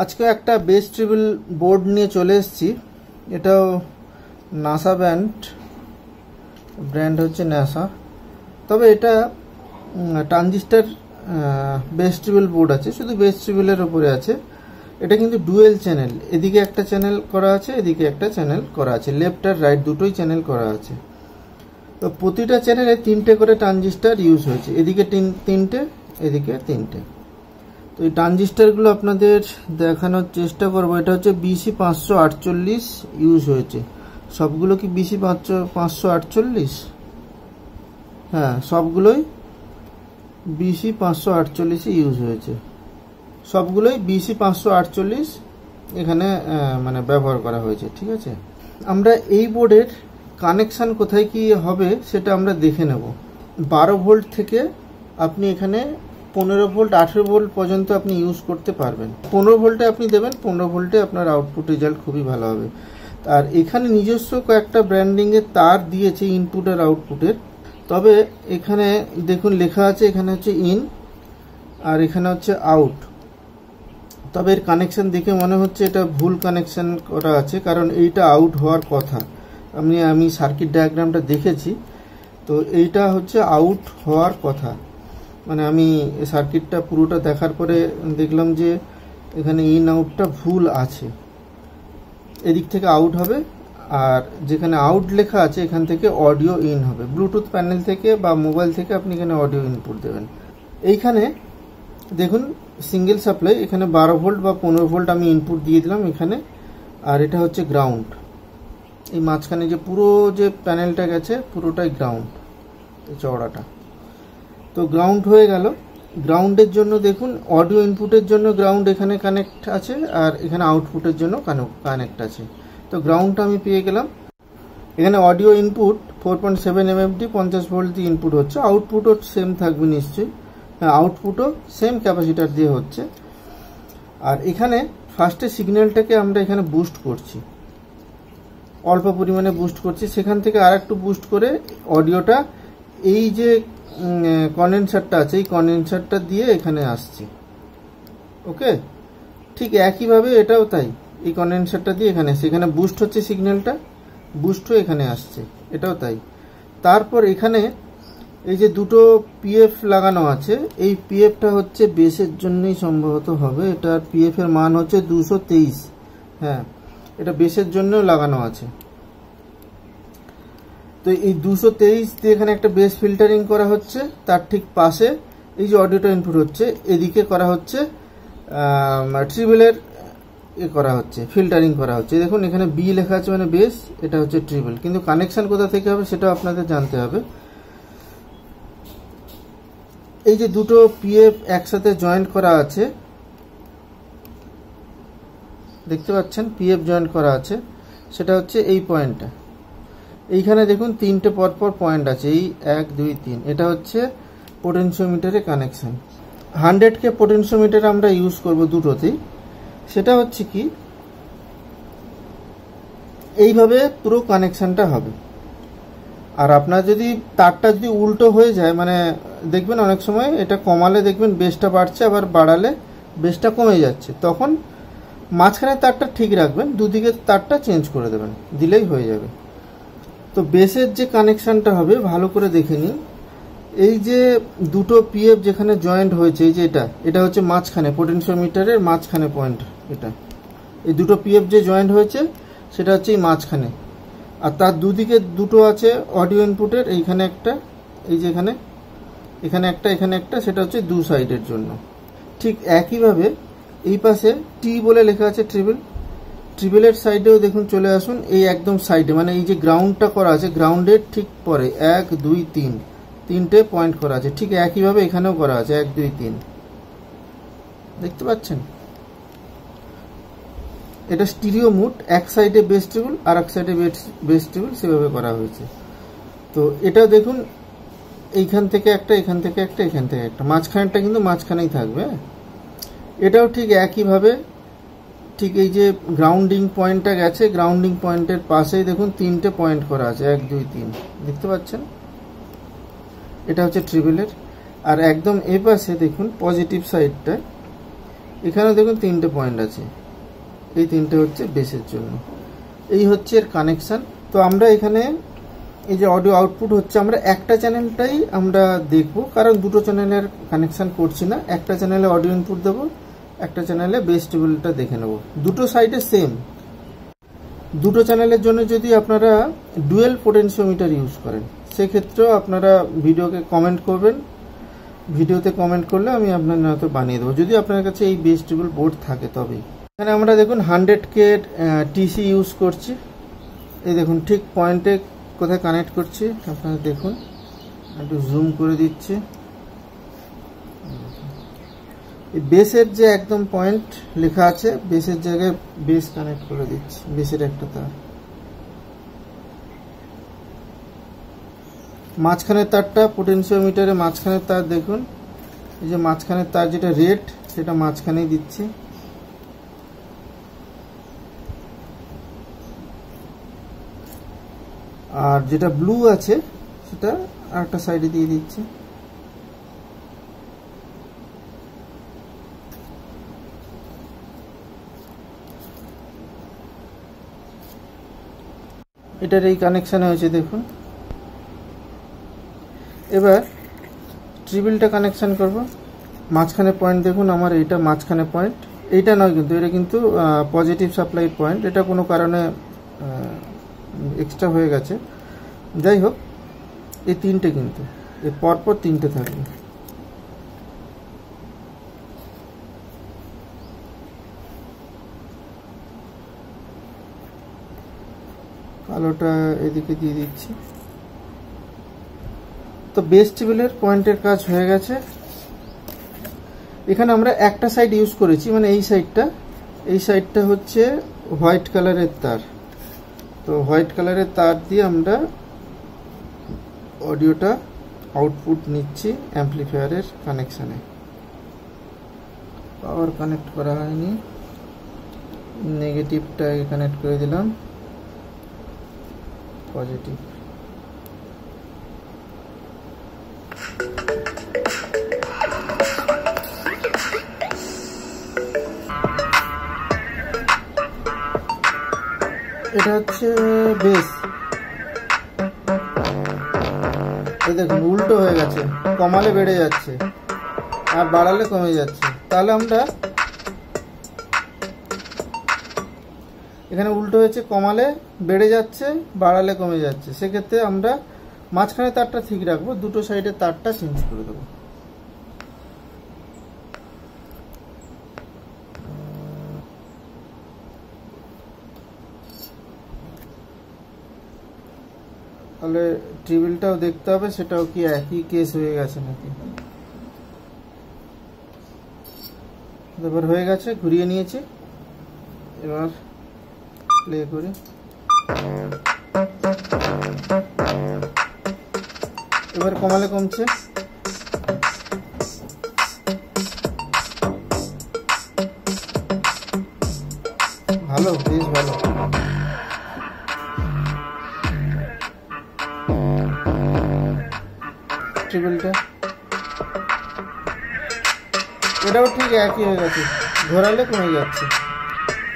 আজকে একটা base tribal board নিয়ে চলে এসেছি। এটাও নাসা ব্র্যান্ড হচ্ছে নাসা। তবে এটা ট্রানজিস্টার বেস ট্রিবল বোর্ড আছে, শুধু বেস ট্রিবলের উপরে আছে। এটা কিন্তু ডুয়েল চ্যানেল, এদিকে একটা চ্যানেল করা আছে, এদিকে একটা চ্যানেল করা আছে, লেফট আর রাইট দুটোই চ্যানেল করা আছে। তো প্রতিটা চ্যানেলে 3টে করে ট্রানজিস্টার ইউজ হয়েছে, এদিকে 3টে, এদিকে 3টে। তো এই ট্রানজিস্টারগুলো আপনাদের দেখানোর চেষ্টা করব। এটা হচ্ছে BC 548 ইউজ হয়েছে। সবগুলো কি BC 548? হ্যাঁ, সবগুলোই BC 548 ইউজ হয়েছে। সবগুলোই BC 548 এখানে মানে ব্যবহার করা হয়েছে। ঠিক আছে, আমরা এই বোর্ডের কানেকশান কোথায় কি হবে সেটা আমরা দেখে নেব। 12 ভোল্ট থেকে আপনি এখানে 15 ভোল্ট 18 ভোল্ট পর্যন্ত আপনি ইউজ করতে পারবেন। 15 ভোল্টে আপনি দেবেন, 15 ভোল্টে আপনার আউটপুট রেজাল্ট খুবই ভালো হবে। আর এখানে নিজস্ব কয়েকটা ব্র্যান্ডিংয়ের তার দিয়েছে ইনপুট আর আউটপুটের। তবে এখানে দেখুন লেখা আছে, এখানে হচ্ছে ইন আর এখানে হচ্ছে আউট। তবে এর কানেকশন দেখে মনে হচ্ছে এটা ভুল কানেকশন করা আছে, কারণ এইটা আউট হওয়ার কথা। আমি সার্কিট ডায়াগ্রামটা দেখেছি, তো এইটা হচ্ছে আউট হওয়ার কথা। মানে আমি সার্কিটটা পুরোটা দেখার পরে দেখলাম যে এখানে ইন আউটটা ভুল আছে। এদিক থেকে আউট হবে, আর যেখানে আউট লেখা আছে এখান থেকে অডিও ইন হবে। ব্লুটুথ প্যানেল থেকে বা মোবাইল থেকে আপনি এখানে অডিও ইনপুট দেবেন। এইখানে দেখুন সিঙ্গেল সাপ্লাই, এখানে 12 ভোল্ট বা 15 ভোল্ট আমি ইনপুট দিয়ে দিলাম এখানে। আর এটা হচ্ছে গ্রাউন্ড। এই মাঝখানে যে পুরো যে প্যানেলটা গেছে পুরোটাই গ্রাউন্ড, এই চওড়াটা। তো গ্রাউন্ড হয়ে গেল। গ্রাউন্ডের জন্য দেখুন অডিও ইনপুটের জন্য গ্রাউন্ড এখানে কানেক্ট আছে, আর এখানে আউটপুটের জন্য কানেক্ট আছে। তো গ্রাউন্ডটা আমি পেয়ে গেলাম। এখানে অডিও ইনপুট 4.7 mmFD 50 ভোল্ট দিয়ে ইনপুট হচ্ছে। আউটপুটও সেম থাকবে নিশ্চয়ই, আউটপুটও সেম ক্যাপাসিটার দিয়ে হচ্ছে। আর এখানে ফার্স্টে সিগন্যালটাকে আমরা এখানে বুস্ট করছি, অল্প পরিমাণে বুস্ট করছি। সেখান থেকে আর একটু বুস্ট করে অডিওটা এই যে কন্ডেন্সারটা আছে এই কন্ডেন্সারটা দিয়ে এখানে আসছে। ওকে, ঠিক একইভাবে এটাও তাই, এই কন্ডেন্সারটা দিয়ে এখানে সেখানে বুস্ট হচ্ছে, সিগন্যালটা বুস্ট হয়ে এখানে আসছে, এটাও তাই। তারপর এখানে এই যে দুটো পিএফ লাগানো আছে, এই পিএফটা হচ্ছে বেসের জন্যই সম্ভবত হবে। এটার পিএফ এর মান হচ্ছে 223। হ্যাঁ, এটা বেসের জন্য লাগানো আছে। তো এই 223 দিয়ে এখানে একটা বেস ফিল্টারিং করা হচ্ছে। তার ঠিক পাশে এই যে অডিওটা ইনপুট হচ্ছে, এদিকে করা হচ্ছে ট্রিবলের করা হচ্ছে, ফিল্টারিং করা হচ্ছে। দেখুন এখানে বি লেখা আছে, মানে বেস, এটা হচ্ছে ট্রিবল। কিন্তু কানেকশন কোথা থেকে হবে সেটাও আপনাদের জানতে হবে। এই যে দুটো পিএফ একসাথে জয়েন্ট করা আছে, দেখতে পাচ্ছেন পিএফ জয়েন্ট করা আছে, সেটা হচ্ছে এই পয়েন্টটা। এইখানে দেখুন 3টে পরপর পয়েন্ট আছে, এই 1 2 3। এটা হচ্ছে পোটেনশিওমিটারের কানেকশন। 100K পোটেনশিওমিটার আমরা ইউজ করব দুটোতেই। সেটা হচ্ছে কি, এইভাবে পুরো কানেকশনটা হবে। আর আপনার যদি তারটা যদি উল্টো হয়ে যায়, মানে দেখবেন অনেক সময় এটা কমালে দেখবেন বেসটা বাড়ছে, আবার বাড়ালে বেসটা কমে যাচ্ছে, তখন মাঝখানে তারটা ঠিক রাখবেন, দুদিকে তারটা চেঞ্জ করে দেবেন, দিলেই হয়ে যাবে। তো বেসের যে কানেকশনটা হবে ভালো করে দেখে নিন। এই যে দুটো পিএফ যেখানে জয়েন্ট হয়েছে, এই যে এটা হচ্ছে মাঝখানে, পোটেনশিওমিটারের মাঝখানে পয়েন্ট এটা। এই দুটো পিএফ যে জয়েন্ট হয়েছে সেটা হচ্ছে এই মাঝখানে। আর তার দুদিকে দুটো আছে অডিও ইনপুটের, এইখানে একটা, এই যে এখানে একটা, সেটা হচ্ছে দু সাইডের জন্য। ঠিক একইভাবে এই পাশে টি বলে লেখা আছে ট্রিবলের সাইডেও দেখুন চলে আসুন, এই একদম সাইডে, মানে এই যে গ্রাউন্ডটা করা আছে, গ্রাউন্ডের ঠিক পরে 1 2 3 3টে পয়েন্ট করা আছে। ঠিক একইভাবে এখানেও করা আছে 1 2 3, দেখতে পাচ্ছেন। এটা স্টিরিও মুড, এক সাইডে বেস ট্রিবল আর এক সাইডে বেস ট্রিবল, সেভাবে করা হয়েছে। তো এটা দেখুন এইখান থেকে একটা, এখান থেকে একটা, এখান থেকে একটা, মাঝখানেরটা কিন্তু মাঝখানেই থাকবে। এটাও ঠিক একইভাবে, ঠিক এই যে গ্রাউন্ডিং পয়েন্টটা গেছে, গ্রাউন্ডিং পয়েন্টের পাশেই দেখুন 3টে পয়েন্ট করা আছে, 1 2 3, দেখতে পাচ্ছেন। এটা হচ্ছে ট্রিবলের। আর একদম এই পাশে দেখুন পজিটিভ সাইডটা, এখানে দেখুন 3টে পয়েন্ট আছে, এই 3টে হচ্ছে বেসের জন্য। এই হচ্ছে এর কানেকশান। তো আমরা এখানে এই যে অডিও আউটপুট হচ্ছে, আমরা একটা চ্যানেলটাই আমরা দেখব, কারণ দুটো চ্যানেলের কানেকশান করছি না। একটা চ্যানেলে অডিও ইনপুট দেবো, একটা চ্যানেলে বেস টিউবওয়েলটা দেখে নেব। দুটো সাইডে সেম। দুটো চ্যানেলের জন্য যদি আপনারা ডুয়েল পোটেনশিওমিটার ইউজ করেন, সেক্ষেত্রেও আপনারা ভিডিওকে কমেন্ট করবেন। ভিডিওতে কমেন্ট করলে আমি আপনার হয়তো বানিয়ে দেবো, যদি আপনার কাছে এই বেস টিউবওয়েল বোর্ড থাকে তবেই। এখানে আমরা দেখুন 100K টিসি ইউজ করছি। এই দেখুন ঠিক পয়েন্টে কোথায় কানেক্ট করছি আপনারা দেখুন, একটু জুম করে দিচ্ছি। এই বেসের যে একদম পয়েন্ট লেখা আছে, বেসের জায়গায় বেস কানেক্ট করে দিচ্ছি, বেসের একটা তার। মাঝখানের তারটা পোটেনশিওমিটারের মাঝখানের তার দেখুন, এই যে মাঝখানের তার যেটা রেড সেটা মাঝখানেই দিচ্ছি। আর যেটা ব্লু আছে সেটা আরেকটা সাইডে দিয়ে দিচ্ছি। এটার এই কানেকশন হয়েছে দেখুন। এবার ট্রিবিলটা কানেকশন করব। মাঝখানে পয়েন্ট দেখুন, আমার এইটা মাঝখানে পয়েন্ট, এইটা নয় কিন্তু, এটা কিন্তু পজিটিভ সাপ্লাই পয়েন্ট, এটা কোনো কারণে এক্সট্রা হয়ে গেছে। যাই হোক, এই 3টে কিন্তু এর পরপর 3টে থাকবে। কালোটা এদিকে দিয়ে দিচ্ছি। তো বেস টিউবওয়েলের পয়েন্টের কাজ হয়ে গেছে। এখানে আমরা একটা সাইড ইউজ করেছি, মানে এই সাইডটা হচ্ছে হোয়াইট কালারের তার। তো হোয়াইট কালারের তার দিয়ে আমরা অডিওটা আউটপুট নিচ্ছি অ্যাম্পলিফায়ারের কানেকশানে। পাওয়ার কানেক্ট করা হয়নি, নেগেটিভটা কানেক্ট করে দিলাম, পজিটিভ। এটা হচ্ছে বেস। এই দেখুন উল্টো হয়ে গেছে, কমালে বেড়ে যাচ্ছে আর বাড়ালে কমে যাচ্ছে। তাহলে আমরা এখানে উল্টো হয়েছে, কমালে বেড়ে যাচ্ছে, বাড়ালে কমে যাচ্ছে। সেক্ষেত্রে আমরা মাঝখানে তারটা ঠিক রাখবো, দুটো সাইডে তারটা চেঞ্জ করে দেবো। তাহলে ট্রিবিলটাও দেখতে হবে, সেটাও কি একই কেস হয়ে গেছে নাকি। এবার হয়ে গেছে, ঘুরিয়ে নিয়েছি। এবার প্লে করি। এবার কমালে কমছে, ভালো, বেশ ভালো। ট্রিবিলটা এটাও ঠিক একই হয়ে গেছে, ঘোরালে কমে যাচ্ছে।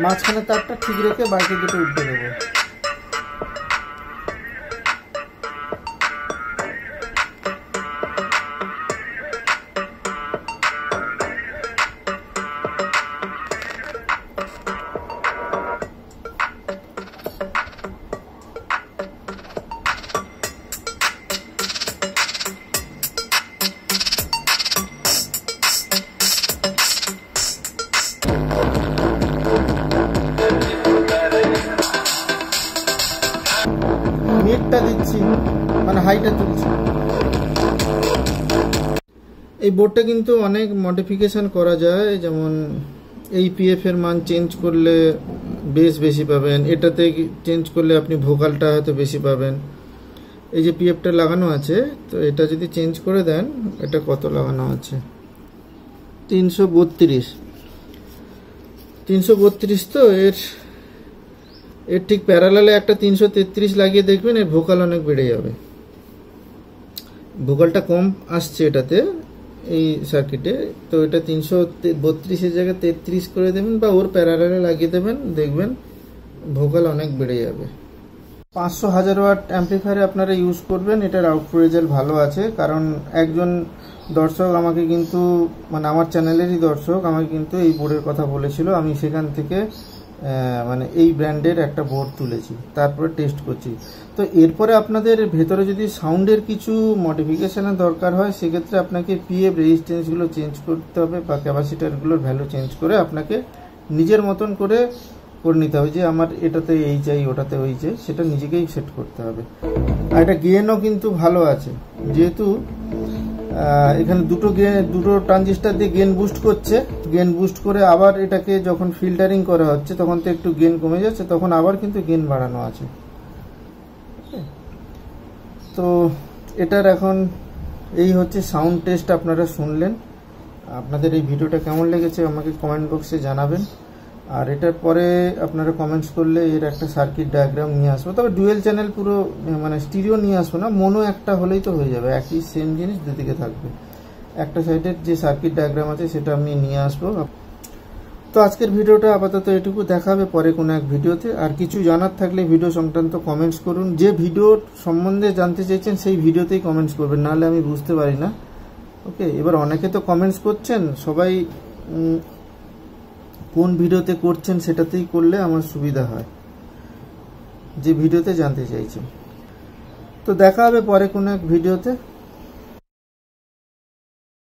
মাঝখানে তারটা ঠিক রেখে বাকি দুটো উল্টে দেবো। মিডটা দিচ্ছি, মানে হাইটা তুলছি। এই বোর্ডটা কিন্তু অনেক মডিফিকেশন করা যায়, যেমন এই পিএফ এর মান চেঞ্জ করলে বেস বেশি পাবেন, এটাতে চেঞ্জ করলে আপনি ভোকালটা হয়তো বেশি পাবেন। এই যে পিএফটা লাগানো আছে, তো এটা যদি চেঞ্জ করে দেন, এটা কত লাগানো আছে 332। তো এর ঠিক প্যারালালে একটা 333 লাগিয়ে দেখবেন, এর ভোকাল অনেক বেড়ে যাবে। ভোকালটা কম আসছে এটাতে, এই সার্কিটে, তো এটা 332 জায়গায় 33 করে দেবেন বা ওর প্যারালালে লাগিয়ে দেবেন, দেখবেন ভোকাল অনেক বেড়ে যাবে। 500,000 ওয়াট অ্যাম্পলিফায়ারে আপনারা ইউজ করবেন, এটার আউটপুট রেজাল্ট ভালো আছে। কারণ একজন দর্শক আমাকে কিন্তু, মানে আমার চ্যানেলেরই দর্শক আমাকে কিন্তু এই বোর্ডের কথা বলেছিল, আমি সেখান থেকে মানে এই ব্র্যান্ডের একটা বোর্ড তুলেছি, তারপরে টেস্ট করছি। তো এরপরে আপনাদের ভেতরে যদি সাউন্ডের কিছু মডিফিকেশনের দরকার হয়, সেক্ষেত্রে আপনাকে পিএফ রেজিস্ট্যান্সগুলো চেঞ্জ করতে হবে বা ক্যাপাসিটারগুলোর ভ্যালু চেঞ্জ করে আপনাকে নিজের মতন করে নিতে হবে, যে আমার এটাতে এই চাই ওটাতে ওই চাই, সেটা নিজেকেই সেট করতে হবে। আর এটা গেনও কিন্তু ভালো আছে, যেহেতু এখানে দুটো ট্রানজিস্টার দিয়ে গেন বুস্ট করছে, গেন বুস্ট করে আবার এটাকে যখন ফিল্টারিং করা হচ্ছে তখন তো একটু গেন কমে যাচ্ছে, তখন আবার কিন্তু গেন বাড়ানো আছে। তো এটার এখন এই হচ্ছে সাউন্ড টেস্ট আপনারা শুনলেন। আপনাদের এই ভিডিওটা কেমন লেগেছে আমাকে কমেন্ট বক্সে জানাবেন। আর এটার পরে আপনারা কমেন্টস করলে এর একটা সার্কিট ডায়াগ্রাম নিয়ে আসবো, তবে ডুয়েল চ্যানেল পুরো মানে স্টিরিও নিয়ে আসবো না, মোনো একটা হলেই তো হয়ে যাবে, একই সেম জিনিস দুদিকে থাকবে। একটা সাইডের যে সার্কিট ডায়াগ্রাম আছে সেটা আমি নিয়ে আসবো। তো আজকের ভিডিওটা আপাতত এটুকু, দেখাবে পরে কোনো এক ভিডিওতে। আর কিছু জানার থাকলে ভিডিও সংক্রান্ত কমেন্টস করুন, যে ভিডিও সম্বন্ধে জানতে চাইছেন সেই ভিডিওতেই কমেন্টস করবেন, নাহলে আমি বুঝতে পারি না। ওকে, এবার অনেকে তো কমেন্টস করছেন, সবাই কোন ভিডিওতে করছেন সেটাতেই করলে আমার সুবিধা হয়, যে ভিডিওতে জানতে চাইছেন। তো দেখা হবে পরে কোনো এক ভিডিওতে।